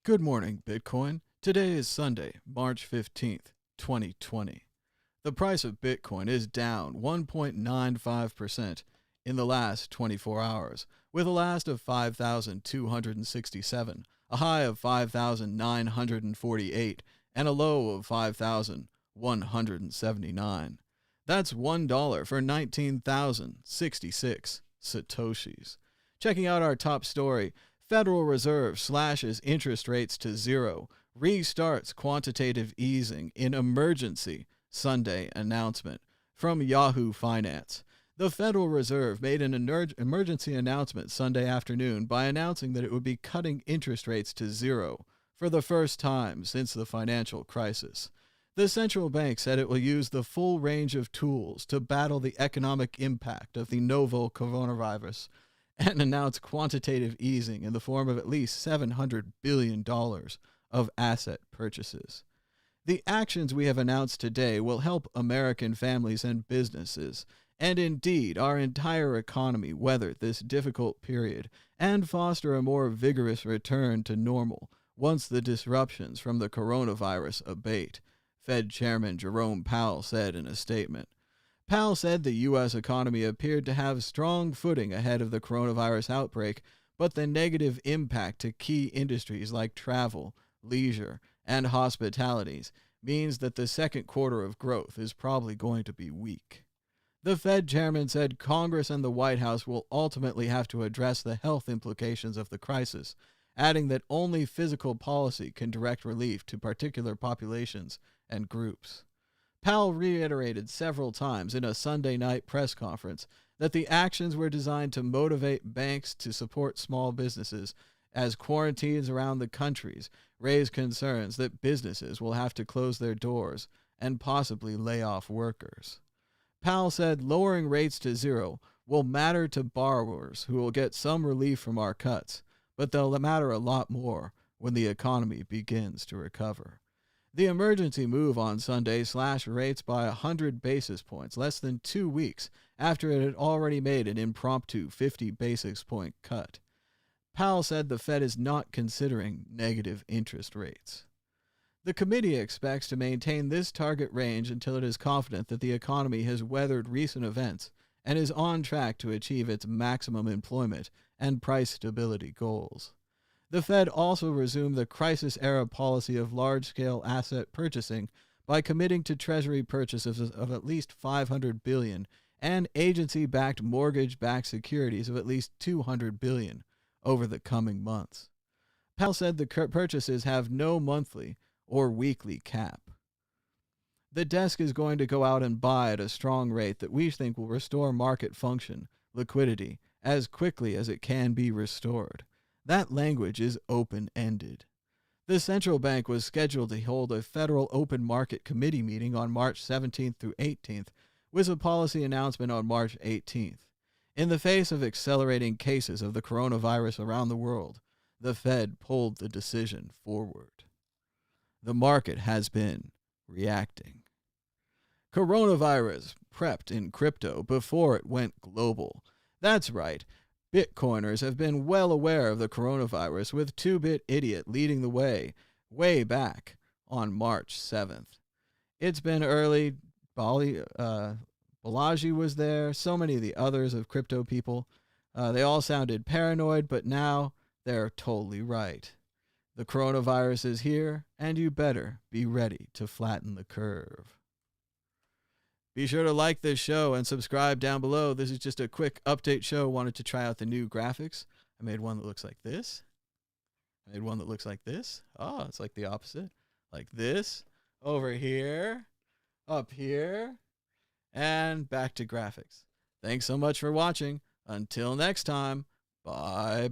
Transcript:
Good morning, Bitcoin. Today is Sunday, March 15th, 2020. The price of Bitcoin is down 1.95% in the last 24 hours, with a last of 5,267, a high of 5,948, and a low of 5,179. That's $1 for 19,066 Satoshis. Checking out our top story, Federal Reserve slashes interest rates to zero, restarts quantitative easing in emergency Sunday announcement from Yahoo Finance. The Federal Reserve made an emergency announcement Sunday afternoon by announcing that it would be cutting interest rates to zero for the first time since the financial crisis. The central bank said it will use the full range of tools to battle the economic impact of the novel coronavirus and announced quantitative easing in the form of at least $700 billion of asset purchases. The actions we have announced today will help American families and businesses, and indeed our entire economy, weather this difficult period and foster a more vigorous return to normal once the disruptions from the coronavirus abate, Fed Chairman Jerome Powell said in a statement. Powell said the U.S. economy appeared to have strong footing ahead of the coronavirus outbreak, but the negative impact to key industries like travel, leisure, and hospitalities means that the second quarter of growth is probably going to be weak. The Fed chairman said Congress and the White House will ultimately have to address the health implications of the crisis, adding that only physical policy can direct relief to particular populations and groups. Powell reiterated several times in a Sunday night press conference that the actions were designed to motivate banks to support small businesses as quarantines around the countries raise concerns that businesses will have to close their doors and possibly lay off workers. Powell said lowering rates to zero will matter to borrowers who will get some relief from our cuts, but they'll matter a lot more when the economy begins to recover. The emergency move on Sunday slashed rates by 100 basis points, less than 2 weeks after it had already made an impromptu 50 basis point cut. Powell said the Fed is not considering negative interest rates. The committee expects to maintain this target range until it is confident that the economy has weathered recent events and is on track to achieve its maximum employment and price stability goals. The Fed also resumed the crisis-era policy of large-scale asset purchasing by committing to Treasury purchases of at least $500 billion and agency-backed mortgage-backed securities of at least $200 billion over the coming months. Powell said the purchases have no monthly or weekly cap. The desk is going to go out and buy at a strong rate that we think will restore market function, liquidity, as quickly as it can be restored. That language is open-ended. The central bank was scheduled to hold a Federal Open Market Committee meeting on March 17th through 18th, with a policy announcement on March 18th. In the face of accelerating cases of the coronavirus around the world, the Fed pulled the decision forward. The market has been reacting. Coronavirus prepped in crypto before it went global. That's right. Bitcoiners have been well aware of the coronavirus, with 2-Bit Idiot leading the way back on March 7th. It's been early. Balaji was there. So many of the others of crypto people. They all sounded paranoid, but now they're totally right. The coronavirus is here, and you better be ready to flatten the curve. Be sure to like this show and subscribe down below. This is just a quick update show. Wanted to try out the new graphics. I made one that looks like this. I made one that looks like this. Oh, it's like the opposite. Like this. Over here. Up here. And back to graphics. Thanks so much for watching. Until next time, bye-bye.